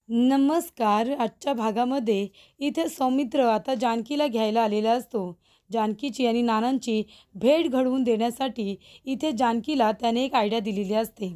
नमस्कार. आजच्या भागामध्ये इथे सौमित्र आता जानकीला घ्यायला आलेला असतो. जानकीची आणि नानांची भेट घडवून देण्यासाठी इथे जानकीला त्याने एक आयडिया दिलेली असते.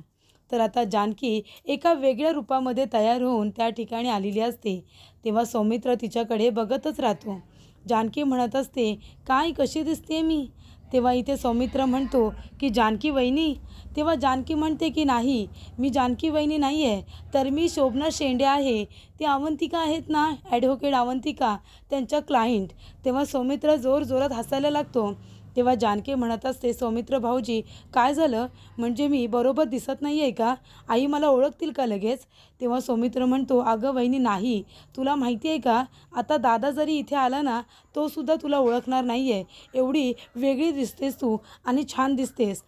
तर आता जानकी एका वेगळ्या रूपामध्ये तयार होऊन त्या ठिकाणी आलेली असते. तेव्हा सौमित्र तिच्याकडे बघतच राहतो. जानकी म्हणत असते, "काय कशी दिसते मी?" तेव्हा इथे सौमित्र म्हणतो की "जानकी वहिनी." तेव्हा जानकी म्हणते की "नाही, मी जानकी वहिनी नाही आहे, तर मी शोभना शेंडे आहे. ती अवंतिका आहेत ना, ॲडव्होकेट अवंतिका, त्यांच्या क्लायंट." तेव्हा सौमित्र जोरजोरात हसायला लागतो. तेव्हा जानकी म्हणत असते, "सौमित्र भाऊजी, काय झालं? म्हणजे मी बरोबर दिसत नाही आहे का? आई मला ओळखतील का लगेच?" तेव्हा सौमित्र म्हणतो, "अगं वहिनी नाही. तुला माहिती आहे का, आता दादा जरी इथे आला ना, तोसुद्धा तुला ओळखणार नाही आहे. एवढी वेगळी दिसतेस तू आणि छान दिसतेस."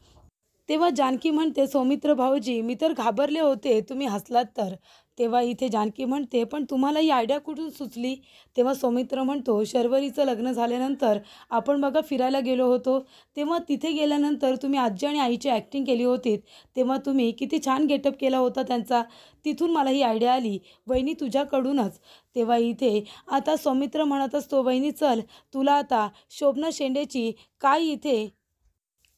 तेव्हा जानकी म्हणते, "सौमित्र भाऊजी, मी तर घाबरले होते, तुम्ही हसलात तर." तेव्हा इथे जानकी म्हणते, "पण तुम्हाला ही आयडिया कुठून सुचली?" तेव्हा सौमित्र म्हणतो, "शर्वरीचं लग्न झाल्यानंतर आपण बघा फिरायला गेलो होतो. तेव्हा तिथे गेल्यानंतर तुम्ही आजी आणि आईची ॲक्टिंग केली होती. तेव्हा तुम्ही किती छान गेटअप केला होता त्यांचा. तिथून मला ही आयडिया आली. वहिनी तुझ्याकडूनच." तेव्हा इथे आता सौमित्र म्हणत असतो, "वहिनी चल, तुला आता शोभना शेंडेची काय इथे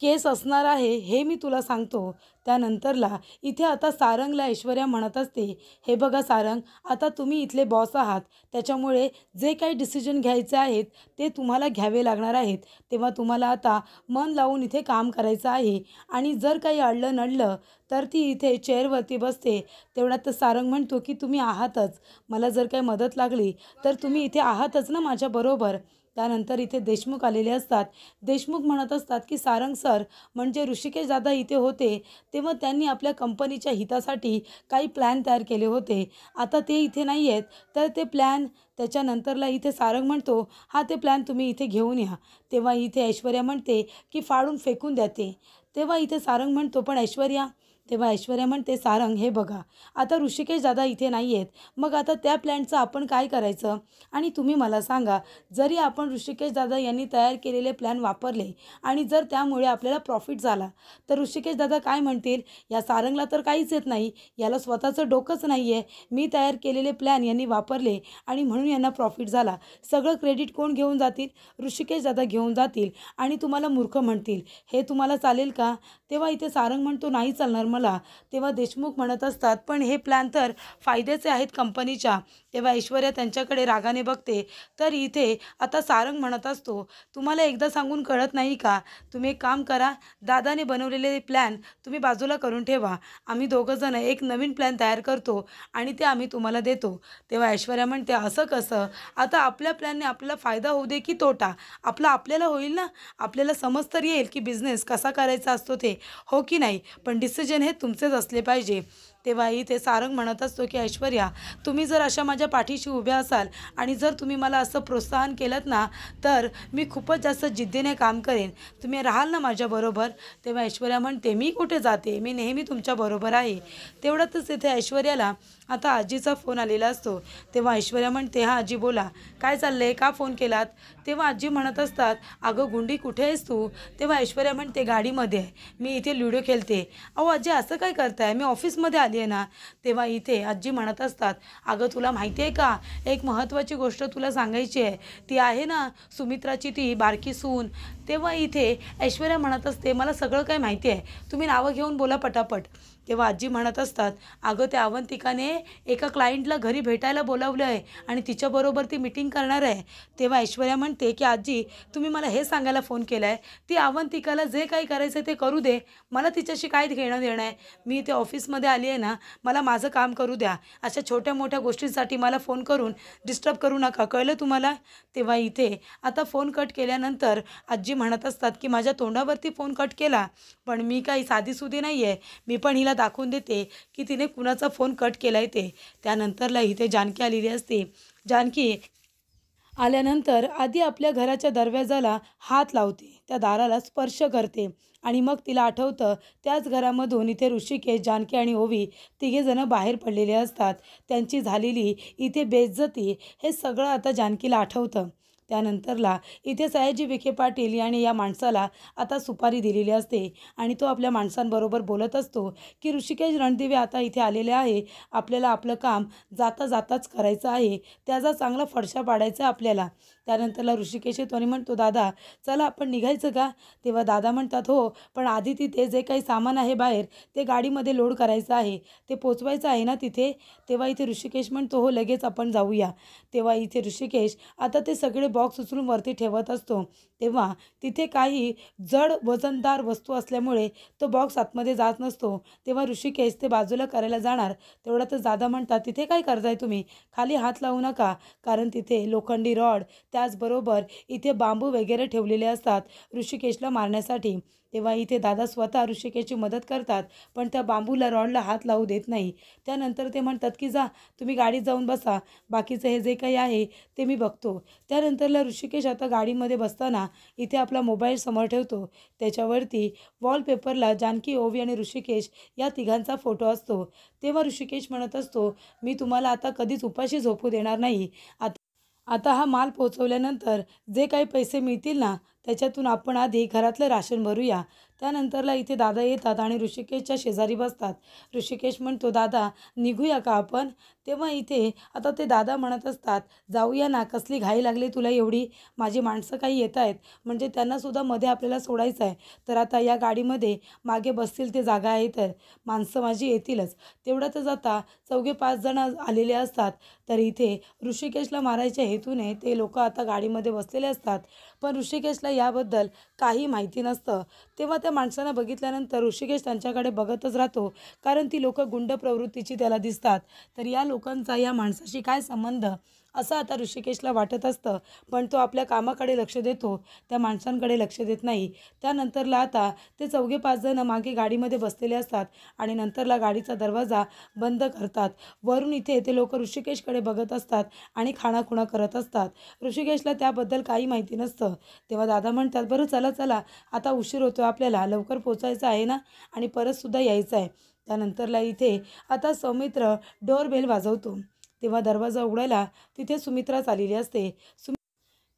केस असणार आहे हे मी तुला सांगतो." त्यानंतरला इथे आता सारंगला ऐश्वर्या म्हणत असते, "हे बघा सारंग, आता तुम्ही इथले बॉस आहात. त्याच्यामुळे जे काही डिसिजन घ्यायचे आहेत ते तुम्हाला घ्यावे लागणार आहेत. तेव्हा तुम्हाला आता मन लावून इथे काम करायचं आहे आणि जर काही अडलं नडलं तर ती इथे चेअरवरती बसते." तेवढ्यात तर सारंग म्हणतो की "तुम्ही आहातच. मला जर काही मदत लागली तर तुम्ही इथे आहातच ना माझ्याबरोबर." त्यानंतर इथे देशमुख आलेले असतात. देशमुख म्हणत असतात की "सारंग सर, म्हणजे ऋषिकेश दादा इथे होते, तेव्हा त्यांनी आपल्या कंपनीच्या हितासाठी काही प्लॅन तयार केले होते. आता ते इथे नाही आहेत, तर ते प्लॅन." त्याच्यानंतरला इथे सारंग म्हणतो, "हां, ते प्लॅन तुम्ही इथे घेऊन या." तेव्हा इथे ऐश्वर्या म्हणते की "फाडून फेकून द्या ते." तेव्हा इथे सारंग म्हणतो, "पण ऐश्वर्या." तेव्हा ऐश्वर्या म्हणते, "सारंग हे बघा, आता ऋषिकेश दादा इथे नाही आहेत. मग आता त्या प्लॅनचं आपण काय करायचं? आणि तुम्ही मला सांगा, जरी आपण ऋषिकेश दादा यांनी तयार केलेले प्लॅन वापरले आणि जर त्यामुळे आपल्याला प्रॉफिट झाला, तर ऋषिकेश दादा काय म्हणतील, 'या सारंगला तर काहीच येत नाही, याला स्वतःचं डोकंच नाही आहे. मी तयार केलेले प्लॅन यांनी वापरले आणि म्हणून यांना प्रॉफिट झाला.' सगळं क्रेडिट कोण घेऊन जातील? ऋषिकेश दादा घेऊन जातील आणि तुम्हाला मूर्ख म्हणतील. हे तुम्हाला चालेल का?" तेव्हा इथे सारंग म्हणतो, "नाही चालणार मला." तेव्हा देशमुख म्हणत असतात, "पण हे प्लॅन तर फायद्याचे आहेत कंपनीच्या." तेव्हा ऐश्वर्या त्यांच्याकडे रागाने बघते. तर इथे आता सारंग म्हणत असतो, "तुम्हाला एकदा सांगून कळत नाही का? तुम्ही एक काम करा, दादाने बनवलेले प्लॅन तुम्ही बाजूला करून ठेवा. आम्ही दोघंजणं एक नवीन प्लॅन तयार करतो आणि ते आम्ही तुम्हाला देतो." तेव्हा ऐश्वर्या म्हणते, "असं कसं? आता आपल्या प्लॅनने आपल्याला फायदा होऊ दे की तोटा? आपल्याला होईल ना. आपल्याला समज तर येईल की बिझनेस कसा करायचा असतो ते, हो की नाही? पण डिसिजन हे तुमचेच असले पाहिजे." तेव्हा इथे सारंग म्हणत असतो की "ऐश्वर्या, तुम्ही जर अशा माझ्या पाठीशी उभ्या असाल आणि जर तुम्ही मला असं प्रोत्साहन केलंत ना, तर मी खूपच जास्त जिद्दीने काम करेन. तुम्ही राहाल ना माझ्याबरोबर?" तेव्हा ऐश्वर्या म्हणते, "मी कुठे जाते? मी नेहमी तुमच्याबरोबर आहे." तेवढ्यातच इथे ऐश्वर्याला आता आजीचा फोन आलेला असतो. तेव्हा ऐश्वर्या म्हणते, "हां आजी बोला, काय चाललं आहे? का फोन केलात?" तेव्हा आजी म्हणत असतात, "अगं गुंडी कुठे आहेस तू?" तेव्हा ऐश्वर्या म्हणते, "गाडीमध्ये आहे. मी इथे लुडो खेळते." "अहो आजी असं काय करताय? मी ऑफिसमध्ये आली आहे ना." तेव्हा इथे आजी म्हणत असतात, "अगं तुला माहिती आहे का, एक महत्त्वाची गोष्ट तुला सांगायची आहे. ती आहे ना सुमित्राची ती बारकी सून." तेव्हा इथे ऐश्वर्या म्हणत असते, "मला सगळं काही माहिती आहे. तुम्ही नावं घेऊन बोला पटापट." तेव्हा आजी म्हणत असतात, "अगं त्या अवंतिकाने एका क्लायंटला घरी भेटायला बोलावलं आहे आणि तिच्याबरोबर ती मीटिंग करणार आहे." तेव्हा ऐश्वर्या म्हणते की "आजी, तुम्ही मला हे सांगायला फोन केला आहे, ती अवंतिकाला जे काही करायचं ते करू दे. मला तिच्याशी काय घेणं देणं आहे. मी इथे ऑफिसमध्ये आली आहे ना, मला माझं काम करू द्या. अशा छोट्या-मोठ्या गोष्टींसाठी मला फोन करून डिस्टर्ब करू नका. कळलं तुम्हाला?" तेव्हा इथे आता फोन कट केल्यानंतर आजी म्हणत असतात की "माझ्या तोंडावरती फोन कट केला, पण मी काही साधीसुधी नाही आहे. मी पण हिला दाखवून देते की तिने कुणाचा फोन कट केला आहे ते." त्यानंतरला इथे जानकी आलेली असते. जानकी आल्यानंतर आधी आपल्या घराच्या दरवाजाला हात लावते, त्या दाराला स्पर्श करते आणि मग तिला आठवतं त्याच घरामधून इथे ऋषिकेश, जानकी आणि ओवी तिघेजणं बाहेर पडलेले असतात. त्यांची झालेली इथे बेइज्जती हे सगळं आता जानकीला आठवतं. त्यानंतरला इथे सयाजी विखे पाटील यांनी या माणसाला आता सुपारी दिलेली असते आणि तो आपल्या माणसांबरोबर बोलत असतो की ऋषिकेश रणदिवे आता इथे आलेले आहे, आपल्याला आपलं काम जाता जाताच करायचं आहे, त्याचा चांगला फडशा पाडायचा आपल्याला. त्यानंतरला ऋषिकेश येतो आणि म्हणतो, दादा चला आपण निघायचं का? तेव्हा दादा म्हणतात, हो पण आधी तिथे जे काही सामान आहे बाहेर ते गाडीमध्ये लोड करायचं आहे, ते पोचवायचं आहे ना तिथे. तेव्हा इथे ऋषिकेश म्हणतो, हो लगेच आपण जाऊया. तेव्हा इथे ऋषिकेश आता ते सगळे बॉक्स उचलून वरती ठेवत असतो. तेव्हा तिथे काही जड वजनदार वस्तू असल्यामुळे तो बॉक्स आतमध्ये जात नसतो. तेव्हा ऋषिकेश ते बाजूला करायला जाणार, तेवढ्यातच दादा म्हणतात, तिथे काय करताय तुम्ही? खाली हात लावू नका, कारण तिथे लोखंडी रॉड त्याचबरोबर इथे बांबू वगैरे ठेवलेले असतात ऋषिकेशला मारण्यासाठी. तेव्हा इथे दादा स्वतः ऋषिकेशची मदत करतात, पण त्या बांबूला रॉडला हात लावू देत नाही. त्यानंतर ते म्हणतात की जा तुम्ही गाडीत जाऊन बसा, बाकीचं हे जे काही आहे ते मी बघतो. त्यानंतरला ऋषिकेश आता गाडीमध्ये बसताना इथे आपला मोबाईल समोर ठेवतो. त्याच्यावरती वॉलपेपरला जानकी, ओवी आणि ऋषिकेश या तिघांचा फोटो असतो. तेव्हा ऋषिकेश म्हणत असतो, मी तुम्हाला आता कधीच उपाशी झोपू देणार नाही. आता हा माल पोचवल्यानंतर जे काही पैसे मिळतील ना, त्याच्यातून आपण आधी घरातलं राशन भरूया. त्यानंतरला इथे दादा येतात आणि ऋषिकेशच्या शेजारी बसतात. ऋषिकेश म्हणतो, दादा निघूया का आपण? तेव्हा इथे आता ते दादा म्हणत असतात, जाऊया ना, कसली घाई लागली तुला एवढी? माझी माणसं काही येत आहेत, म्हणजे त्यांनासुद्धा मध्ये आपल्याला सोडायचं आहे. तर आता या गाडीमध्ये मागे बसतील ते जागा आहे, तर माणसं माझी येतीलच. तेवढ्यातच आता 4-5 जण आलेले असतात. तर इथे ऋषिकेशला मारायच्या हेतूने ते लोक आता गाडीमध्ये बसलेले असतात, पण ऋषिकेशला याबद्दल काही माहिती नसतं. तेव्हा त्या माणसांना बघितल्यानंतर ऋषिकेश त्यांच्याकडे बघतच राहतो, कारण ती लोक गुंड प्रवृत्तीची त्याला दिसतात. तर या लोकांचा या माणसाशी काय संबंध, असं आता ऋषिकेशला वाटत असतं. पण तो आपल्या कामाकडे लक्ष देतो, त्या माणसांकडे लक्ष देत नाही. त्यानंतरला आता ते 4-5 जण मागे गाडीमध्ये बसलेले असतात आणि नंतरला गाडीचा दरवाजा बंद करतात. वरून इथे ते लोक ऋषिकेशकडे बघत असतात आणि खाणाखुणा करत असतात. ऋषिकेशला त्याबद्दल काही माहिती नसतं. तेव्हा दादा म्हणतात, बरं चला चला, आता उशीर होतो, आपल्याला लवकर पोचायचं आहे ना आणि परतसुद्धा यायचं आहे. त्यानंतरला इथे आता सौमित्र डोरबेल वाजवतो. तेव्हा दरवाजा उघडायला तिथे सुमित्रा आलेली असते.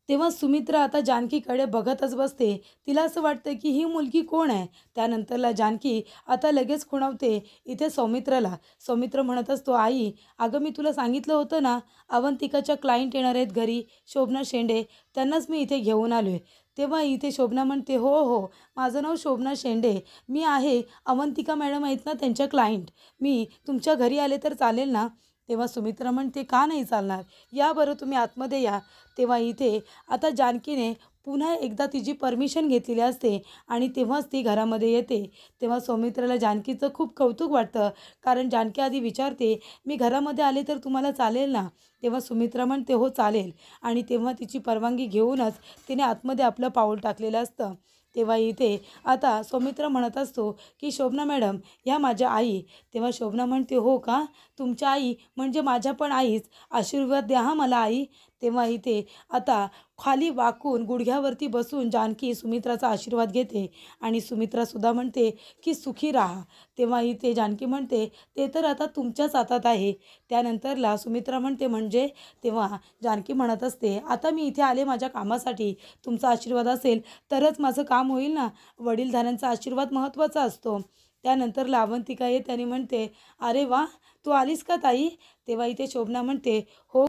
तेव्हा सुमित्रा आता जानकीकडे बघतच बसते. तिला असं वाटतं की ही मुलगी कोण आहे? त्यानंतरला जानकी आता लगेच खुणावते इथे सौमित्राला. सौमित्र म्हणत असतो, आई अगं मी तुला सांगितलं होतं ना, अवंतिकाच्या क्लायंट येणार आहेत घरी, शोभना शेंडे, त्यांनाच मी इथे घेऊन आलो आहे. तेव्हा इथे शोभना म्हणते, हो हो, माझं नाव शोभना शेंडे, मी आहे, अवंतिका मॅडम आहेत ना त्यांच्या क्लायंट, मी तुमच्या घरी आले तर चालेल ना? तेव्हा सुमित्रा म्हणते, का नाही चालणार, या बरं तुम्ही आतमध्ये या. तेव्हा इथे आता जानकीने पुन्हा एकदा तिची परमिशन घेतलेली असते आणि तेव्हाच ती घरामध्ये येते. तेव्हा सौमित्राला जानकीचं खूप कौतुक वाटतं, कारण जानकी आधी विचारते, मी घरामध्ये आले तर तुम्हाला चालेल ना? तेव्हा सुमित्रा म्हणते, हो चालेल. आणि तेव्हा तिची परवानगी घेऊनच तिने आतमध्ये आपलं पाऊल टाकलेलं असतं. तेव्हा इथे आता सौमित्र म्हणत असतो की शोभना मॅडम ह्या माझ्या आई. तेव्हा शोभना म्हणते, हो का, तुमच्या आई म्हणजे माझ्या पण आईच, आशीर्वाद द्या हां मला आई. तेव्हा इथे आता खाली वाकून गुडघ्यावरती बसून जानकी सुमित्राचा आशीर्वाद घेते आणि सुमित्रासुद्धा म्हणते की सुखी राहा. तेव्हा इथे जानकी म्हणते, ते तर आता तुमच्याच हातात आहे. त्यानंतरला सुमित्रा म्हणते, म्हणजे? तेव्हा जानकी म्हणत असते, आता मी इथे आले माझ्या कामासाठी, तुमचा आशीर्वाद असेल तरच माझं काम होईल ना, वडीलधाऱ्यांचा आशीर्वाद महत्त्वाचा असतो. त्यानंतर अवंतिका येते आणि म्हणते, अरे वा, तू आलीस का ताई? तेव्हा इथे शोभना म्हणते, हो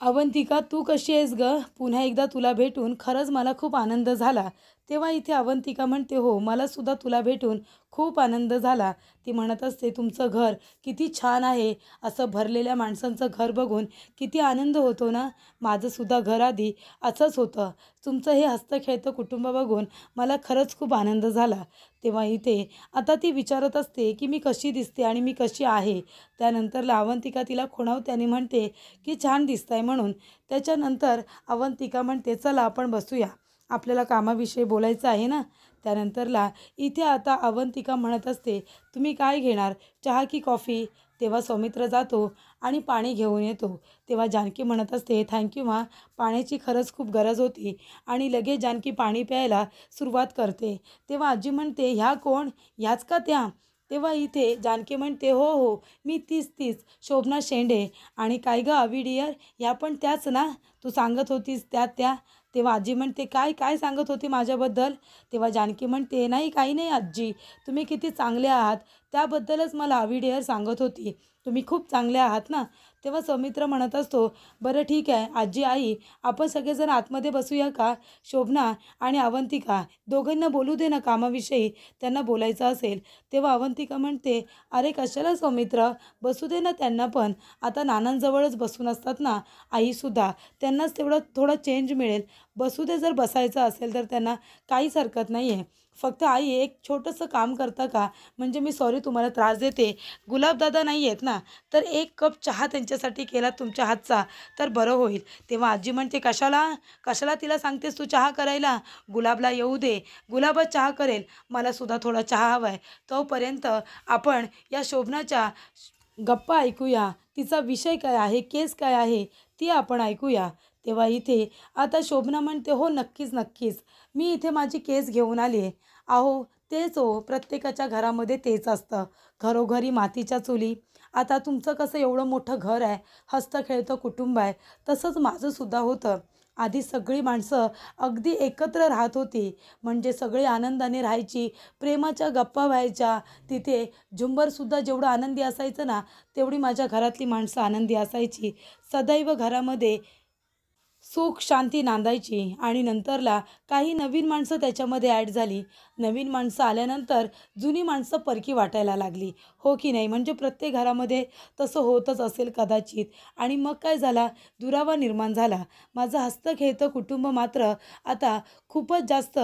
अवंतिका, तू कशी आहेस ग? पुन्हा एकदा तुला भेटून खरंच मला खूप आनंद झाला. तेव्हा इथे अवंतिका म्हणते, हो मलासुद्धा तुला भेटून खूप आनंद झाला. ती म्हणत असते, तुमचं घर किती छान आहे, असं भरलेल्या माणसांचं घर बघून किती आनंद होतो ना. माझंसुद्धा घर आधी असंच होतं. तुमचं हे हसतं कुटुंब बघून मला खरंच खूप आनंद झाला. तेव्हा इथे आता ती विचारत असते की मी कशी दिसते आणि मी कशी आहे. त्यानंतर अवंतिका तिला खुणावते आणि म्हणते की छान दिसताय म्हणून. त्याच्यानंतर अवंतिका म्हणते, चला आपण बसूया, आपल्याला कामाविषयी बोलायचं आहे ना. त्यानंतरला इथे आता अवंतिका म्हणत असते, तुम्ही काय घेणार, चहा की कॉफी? तेव्हा सौमित्र जातो आणि पाणी घेऊन येतो. तेव्हा जानकी म्हणत असते, थँक्यू मा, पाण्याची खरंच खूप गरज होती. आणि लगेच जानकी पाणी प्यायला सुरुवात करते. तेव्हा आजी म्हणते, ह्या कोण, ह्याच का त्या? तेव्हा इथे जानकी म्हणते, हो हो, मी तीच शोभना शेंडे. आणि काय गं अवी डिअर, ह्या पण त्याच ना, तू सांगत होतीस त्या त्या? तेव्हा आजी म्हणते, काय काय सांगत होती माझ्याबद्दल? तेव्हा जानकी म्हणते, नाही काही नाही आजी, तुम्ही किती चांगले आहात त्याबद्दलच मला अविडेअर सांगत होती. तुम्ही खूप चांगले आहात ना. तेव्हा सौमित्र म्हणत असतो, बरं ठीक आहे आजी आई, आपण सगळेजण आतमध्ये बसूया का? शोभना आणि अवंतिका दोघांना बोलू दे ना कामाविषयी, त्यांना बोलायचं असेल. तेव्हा अवंतिका म्हणते, अरे कशाला सौमित्र, बसू दे ना त्यांना पण. आता नानांजवळच बसून असतात ना आईसुद्धा, त्यांनाच तेवढं थोडं चेंज मिळेल. बसू दे, जर बसायचं असेल तर त्यांना काहीच हरकत नाही आहे. फक्त आई एक छोटंसं काम करता का? म्हणजे मी सॉरी तुम्हाला त्रास देते, गुलाबदादा नाही आहेत ना, तर एक कप चहा त्यांच्यासाठी केला तुमच्या हातचा तर बरं होईल. तेव्हा आजी म्हणते, कशाला कशाला तिला सांगतेस तू चहा करायला? गुलाबला येऊ दे, गुलाबच चहा करेल. मला सुद्धा थोडा चहा हवा आहे. तोपर्यंत आपण या शोभनाच्या गप्पा ऐकूया. तिचा विषय काय आहे, केस काय आहे ती आपण ऐकूया. तेव्हा इथे आता शोभना म्हणते, हो नक्कीच नक्कीच, मी इथे माझी केस घेऊन आली आहे. अहो तेच हो, प्रत्येकाच्या घरामध्ये तेच असतं, घरोघरी मातीच्या चुली. आता तुमचं कसं एवढं मोठं घर आहे, हसतं कुटुंब आहे, तसंच माझंसुद्धा होतं. आधी सगळी माणसं अगदी एकत्र राहत होती, म्हणजे सगळे आनंदाने राहायची, प्रेमाच्या गप्पा व्हायच्या. तिथे झुंबरसुद्धा जेवढं आनंदी असायचं ना, तेवढी माझ्या घरातली माणसं आनंदी असायची. सदैव घरामध्ये सुख शांती नांदायची. आणि नंतरला काही नवीन माणसं त्याच्यामध्ये ॲड झाली. नवीन माणसं आल्यानंतर जुनी माणसं परकी वाटायला लागली, हो की नाही? म्हणजे प्रत्येक घरामध्ये तसं होतच असेल कदाचित. आणि मग काय झाला, दुरावा निर्माण झाला. माझं हसतं कुटुंब मात्र आता खूपच जास्त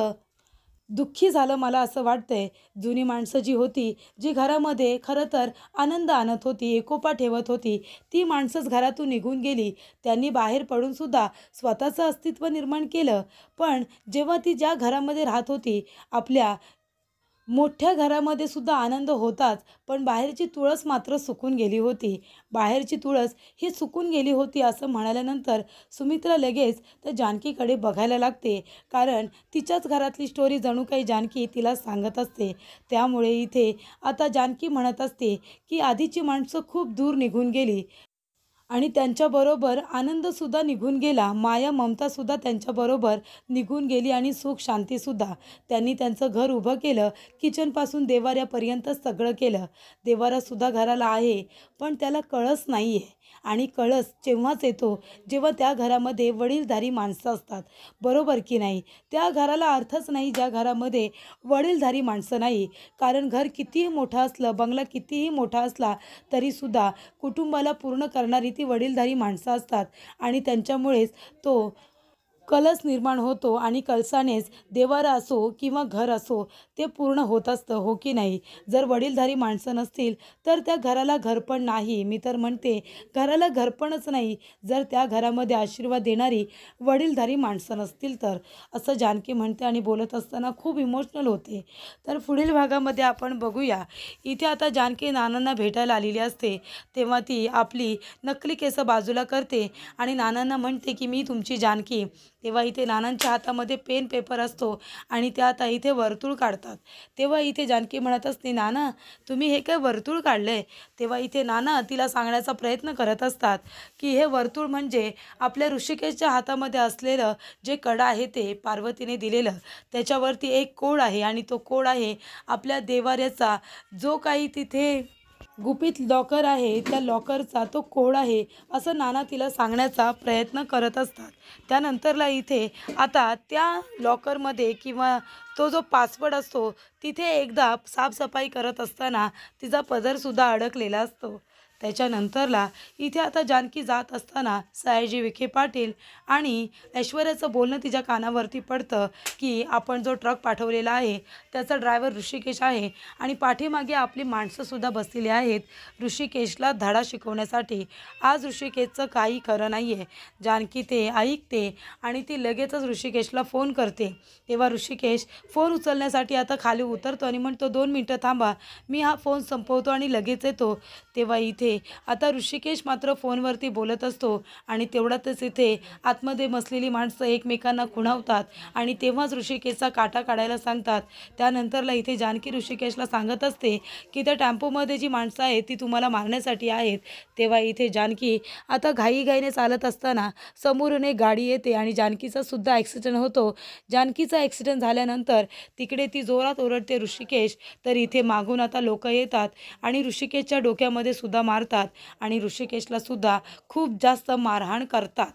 दुःखी झालं मला असं वाटतंय. जुनी माणसं जी होती, जी घरामध्ये खरं तर आनंद आणत होती, एकोपा ठेवत होती, ती माणसंच घरातून निघून गेली. त्यांनी बाहेर पडूनसुद्धा स्वतःचं अस्तित्व निर्माण केलं. पण जेव्हा ती ज्या घरामध्ये राहत होती, आपल्या मोठ्या घरामध्ये सुद्धा आनंद होताच, पण बाहेरची तुळस मात्र सुकून गेली होती. बाहेरची तुळस ही सुकून गेली होती असं म्हणाल्यानंतर सुमित्रा लगेच त्या जानकीकडे बघायला लागते. कारण तिच्याच घरातली स्टोरी जणू काही जानकी तिला सांगत असते. त्यामुळे इथे आता जानकी म्हणत असते, की आधीची माणसं खूप दूर निघून गेली आणि त्यांच्याबरोबर आनंदसुद्धा निघून गेला. माया ममतासुद्धा त्यांच्याबरोबर निघून गेली आणि सुख शांतीसुद्धा. त्यांनी त्यांचं घर उभं केलं, किचनपासून देवाऱ्यापर्यंत सगळं केलं. देवारासुद्धा घराला आहे, पण त्याला कळस नाही आहे. आणि कळस जेव्हाच येतो, जेव्हा त्या घरामध्ये वडीलधारी माणसं असतात, बरोबर की नाही? त्या घराला अर्थच नाही ज्या घरामध्ये वडीलधारी माणसं नाही. कारण घर कितीही मोठं असलं, बंगला कितीही मोठा असला, तरीसुद्धा कुटुंबाला पूर्ण करणारी ती वडीलधारी माणसं असतात. आणि त्यांच्यामुळेच तो कलश निर्माण होतो आणि कलशानेच देवारा असो किंवा घर असो ते पूर्ण होत असतं, हो की नाही? जर वडीलधारी माणसं नसतील तर त्या घराला घरपण नाही. मी तर म्हणते घराला घरपणच नाही, जर त्या घरामध्ये आशीर्वाद देणारी वडीलधारी माणसं नसतील तर, असं जानकी म्हणते आणि बोलत असताना खूप इमोशनल होते. तर पुढील भागामध्ये आपण बघूया. इथे आता जानकी नानांना भेटायला आलेली असते. तेव्हा ती आपली नकली केसं बाजूला करते आणि नानांना म्हणते की मी तुमची जानकी. तेव्हा इथे नानांच्या हातामध्ये पेन पेपर असतो आणि ते आता इथे वर्तुळ काढतात. तेव्हा इथे जानकी म्हणत असते, नाना तुम्ही हे काय वर्तुळ काढलंय? तेव्हा इथे नाना तिला सांगण्याचा प्रयत्न करत असतात की हे वर्तुळ म्हणजे आपल्या ऋषिकेशच्या हातामध्ये असलेलं जे कडा आहे ते पार्वतीने दिलेलं, त्याच्यावरती एक कोड आहे आणि तो कोड आहे आपल्या देवाऱ्याचा, जो काही तिथे गुपित लॉकर आहे त्या लॉकरचा तो कोड आहे, असं नाना तिला सांगण्याचा प्रयत्न करत असतात. त्यानंतरला इथे आता त्या लॉकरमध्ये किंवा तो जो पासवर्ड असतो तिथे एकदा साफसफाई करत असताना तिचा पदरसुद्धा अडकलेला असतो. त्याच्यानंतरला इथे आता जानकी जात असताना सयाजी विखे पाटील आणि ऐश्वर्याचं बोलणं तिच्या कानावरती पडतं की आपण जो ट्रक पाठवलेला आहे त्याचा ड्रायव्हर ऋषिकेश आहे आणि पाठीमागे आपली माणसंसुद्धा बसलेली आहेत ऋषिकेशला धडा शिकवण्यासाठी. आज ऋषिकेशचं काही खरं नाही आहे. जानकी ते ऐकते आणि ती लगेचच ऋषिकेशला फोन करते. तेव्हा ऋषिकेश फोन उचलण्यासाठी आता खाली उतरतो आणि म्हणतो, 2 मिनटं थांबा, मी हा फोन संपवतो आणि लगेच येतो. तेव्हा इथे इथे आता ऋषिकेश मात्र फोनवरती बोलत असतो आणि तेवढ्यातच इथे आतमध्ये बसलेली माणसं एकमेकांना खुणावतात आणि तेव्हाच ऋषिकेशचा काटा काढायला सांगतात. त्यानंतरला इथे जानकी ऋषिकेशला सांगत असते की त्या टेम्पोमध्ये जी माणसं आहेत ती तुम्हाला मारण्यासाठी आहेत. तेव्हा इथे जानकी आता घाईघाईने चालत असताना समोरून एक गाडी येते आणि जानकीचा सुद्धा ॲक्सिडेंट होतो. जानकीचा ॲक्सिडेंट झाल्यानंतर तिकडे ती जोरात ओरडते ऋषिकेश, तर इथे मागून आता लोक येतात आणि ऋषिकेशच्या डोक्यामध्ये सुद्धा मारतात आणि ऋषिकेशला सुद्धा खूप जास्त मारहाण करतात.